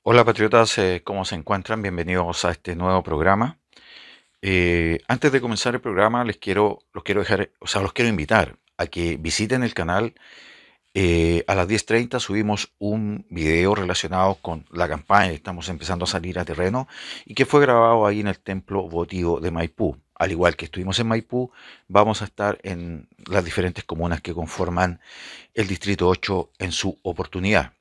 Hola patriotas, ¿cómo se encuentran? Bienvenidos a este nuevo programa. Antes de comenzar el programa, los quiero dejar, o sea, los quiero invitar a que visiten el canal. A las 10:30 subimos un video relacionado con la campaña que estamos empezando a salir a terreno y que fue grabado ahí en el templo votivo de Maipú. Al igual que estuvimos en Maipú, vamos a estar en las diferentes comunas que conforman el Distrito 8 en su oportunidad.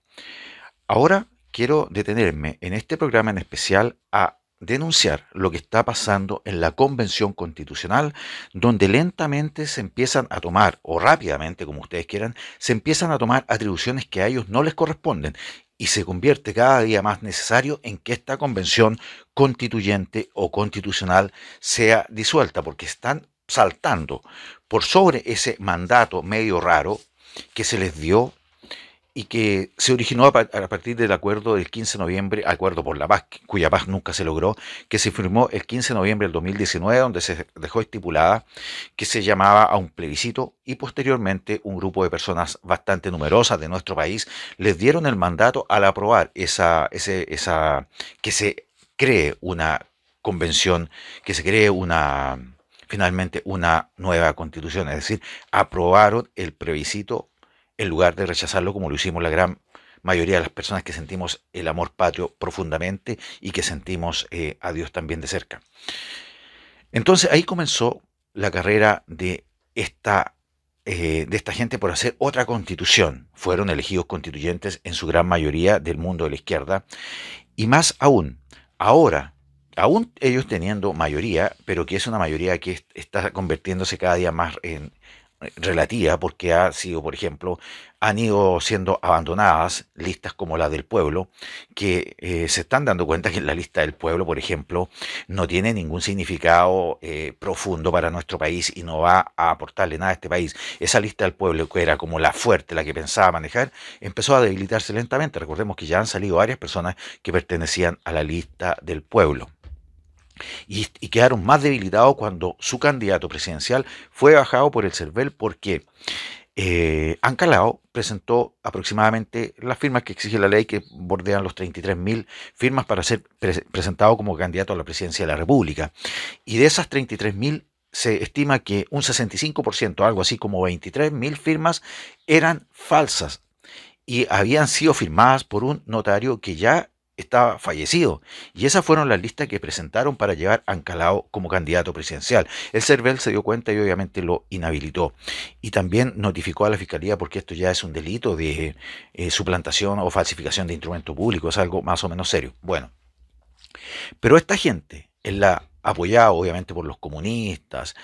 Ahora quiero detenerme en este programa en especial a denunciar lo que está pasando en la Convención Constitucional, donde lentamente se empiezan a tomar, o rápidamente, como ustedes quieran, se empiezan a tomar atribuciones que a ellos no les corresponden y se convierte cada día más necesario en que esta convención constituyente o constitucional sea disuelta, porque están saltando por sobre ese mandato medio raro que se les dio y que se originó a partir del acuerdo del 15 de noviembre, acuerdo por la paz, cuya paz nunca se logró, que se firmó el 15 de noviembre del 2019, donde se dejó estipulada que se llamaba a un plebiscito y posteriormente un grupo de personas bastante numerosas de nuestro país les dieron el mandato al aprobar que se cree una convención, que se cree finalmente una nueva constitución, es decir, aprobaron el plebiscito en lugar de rechazarlo como lo hicimos la gran mayoría de las personas que sentimos el amor patrio profundamente y que sentimos a Dios también de cerca. Entonces ahí comenzó la carrera de esta gente por hacer otra constitución. Fueron elegidos constituyentes en su gran mayoría del mundo de la izquierda y más aún, ahora, aún ellos teniendo mayoría, pero que es una mayoría que está convirtiéndose cada día más en relativa, porque ha sido, por ejemplo, han ido siendo abandonadas listas como la del pueblo, que se están dando cuenta que la lista del pueblo, por ejemplo, no tiene ningún significado profundo para nuestro país y no va a aportarle nada a este país. Esa lista del pueblo, que era como la fuerte, la que pensaba manejar, empezó a debilitarse lentamente. Recordemos que ya han salido varias personas que pertenecían a la lista del pueblo y quedaron más debilitados cuando su candidato presidencial fue bajado por el CERVEL porque Ancalao presentó aproximadamente las firmas que exige la ley, que bordean los 33.000 firmas para ser presentado como candidato a la presidencia de la República. Y de esas 33.000 se estima que un 65%, algo así como 23.000 firmas, eran falsas y habían sido firmadas por un notario que ya estaba fallecido. Y esas fueron las listas que presentaron para llevar a Ancalao como candidato presidencial. El CERVEL se dio cuenta y obviamente lo inhabilitó. Y también notificó a la Fiscalía porque esto ya es un delito de suplantación o falsificación de instrumento público. Es algo más o menos serio. Bueno, pero esta gente es la apoyada obviamente por los comunistas,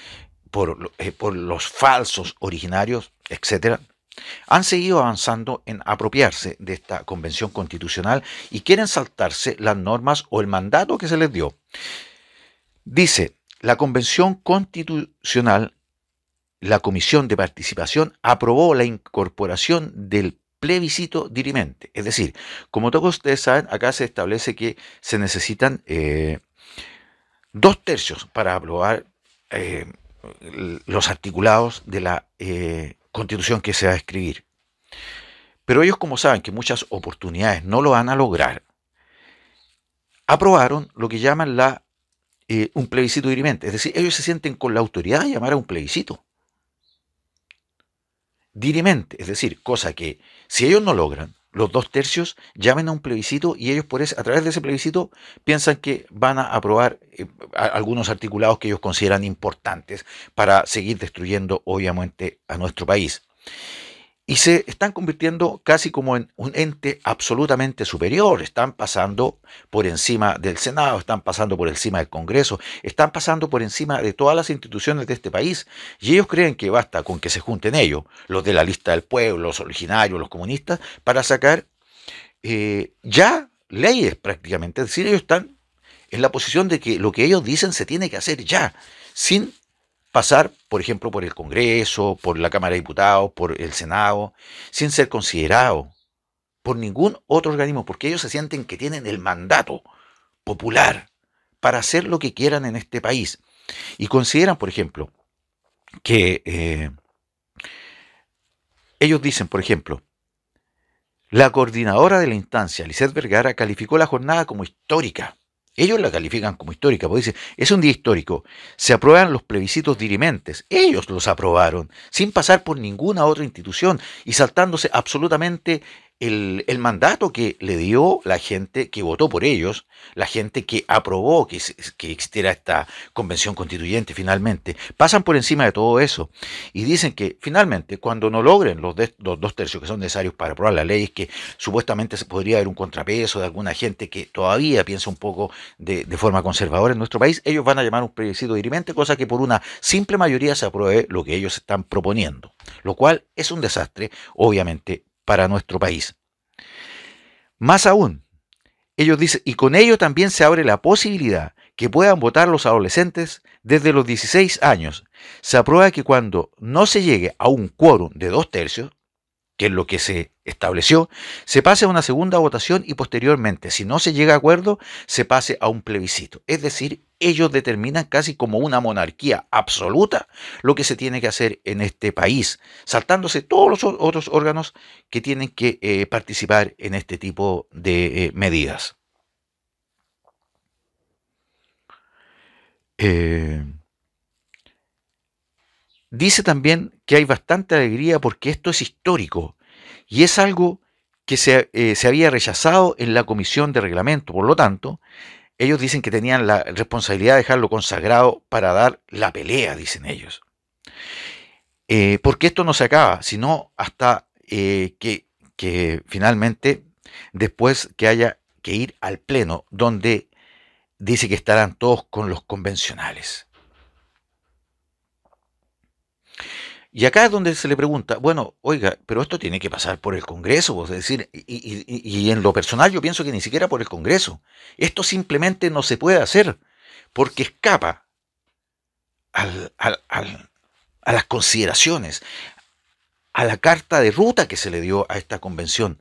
por los falsos originarios, etcétera, han seguido avanzando en apropiarse de esta convención constitucional y quieren saltarse las normas o el mandato que se les dio. Dice, la convención constitucional, la comisión de participación aprobó la incorporación del plebiscito dirimente. Es decir, como todos ustedes saben, acá se establece que se necesitan 2/3 para aprobar eh, los articulados de la constitución que se va a escribir. Pero ellos, como saben que muchas oportunidades no lo van a lograr, aprobaron lo que llaman un plebiscito dirimente. Es decir, ellos se sienten con la autoridad de llamar a un plebiscito dirimente. Es decir, cosa que si ellos no logran, los 2/3 llamen a un plebiscito y ellos a través de ese plebiscito piensan que van a aprobar algunos articulados que ellos consideran importantes para seguir destruyendo obviamente a nuestro país. Y se están convirtiendo casi como en un ente absolutamente superior. Están pasando por encima del Senado, están pasando por encima del Congreso, están pasando por encima de todas las instituciones de este país. Y ellos creen que basta con que se junten ellos, los de la lista del pueblo, los originarios, los comunistas, para sacar ya leyes prácticamente. Es decir, ellos están en la posición de que lo que ellos dicen se tiene que hacer ya, sin pasar, por ejemplo, por el Congreso, por la Cámara de Diputados, por el Senado, sin ser considerado por ningún otro organismo, porque ellos se sienten que tienen el mandato popular para hacer lo que quieran en este país. Y consideran, por ejemplo, que ellos dicen, por ejemplo, La coordinadora de la instancia, Lisette Vergara, calificó la jornada como histórica. Ellos la califican como histórica, porque dicen, es un día histórico. Se aprueban los plebiscitos dirimentes. Ellos los aprobaron, sin pasar por ninguna otra institución y saltándose absolutamente el mandato que le dio la gente que votó por ellos, la gente que aprobó que existiera esta convención constituyente finalmente. Pasan por encima de todo eso y dicen que finalmente, cuando no logren los 2 tercios que son necesarios para aprobar la ley, es que supuestamente se podría haber un contrapeso de alguna gente que todavía piensa un poco de forma conservadora en nuestro país, ellos van a llamar un plebiscito dirimente, cosa que por una simple mayoría se apruebe lo que ellos están proponiendo, lo cual es un desastre, obviamente, para nuestro país. Más aún, ellos dicen, y con ello también se abre la posibilidad que puedan votar los adolescentes desde los 16 años. Se aprueba que cuando no se llegue a un quórum de 2 tercios, que es lo que se estableció, se pase a una segunda votación y posteriormente, si no se llega a acuerdo, se pase a un plebiscito. Es decir, ellos determinan casi como una monarquía absoluta lo que se tiene que hacer en este país, saltándose todos los otros órganos que tienen que participar en este tipo de medidas. Eh, Dice también que hay bastante alegría porque esto es histórico y es algo que se había rechazado en la comisión de reglamento. Por lo tanto, ellos dicen que tenían la responsabilidad de dejarlo consagrado para dar la pelea, dicen ellos. Porque esto no se acaba, sino hasta que finalmente, después que haya que ir al pleno, donde dice que estarán todos con los convencionales. Y acá es donde se le pregunta, bueno, oiga, pero esto tiene que pasar por el Congreso, es decir, y en lo personal yo pienso que ni siquiera por el Congreso. Esto simplemente no se puede hacer porque escapa al, al, al, a las consideraciones, a la carta de ruta que se le dio a esta convención.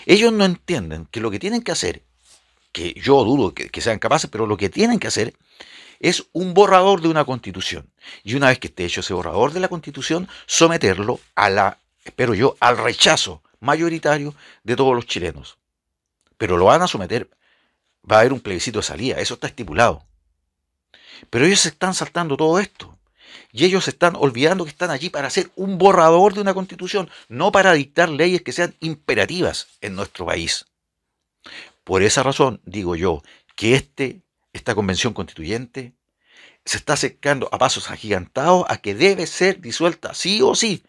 Ellos no entienden que lo que tienen que hacer, que yo dudo que sean capaces, pero lo que tienen que hacer es un borrador de una constitución. Y una vez que esté hecho ese borrador de la constitución, someterlo espero yo, al rechazo mayoritario de todos los chilenos. Pero lo van a someter, va a haber un plebiscito de salida, eso está estipulado. Pero ellos se están saltando todo esto. Y ellos se están olvidando que están allí para hacer un borrador de una constitución, no para dictar leyes que sean imperativas en nuestro país. Por esa razón digo yo que esta convención constituyente se está acercando a pasos agigantados a que debe ser disuelta sí o sí,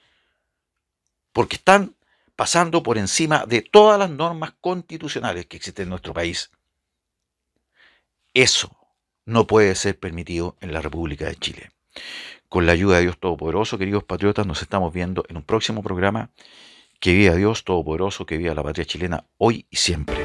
porque están pasando por encima de todas las normas constitucionales que existen en nuestro país. Eso no puede ser permitido en la República de Chile. Con la ayuda de Dios Todopoderoso, queridos patriotas, nos estamos viendo en un próximo programa. Que viva Dios Todopoderoso, que viva la patria chilena hoy y siempre.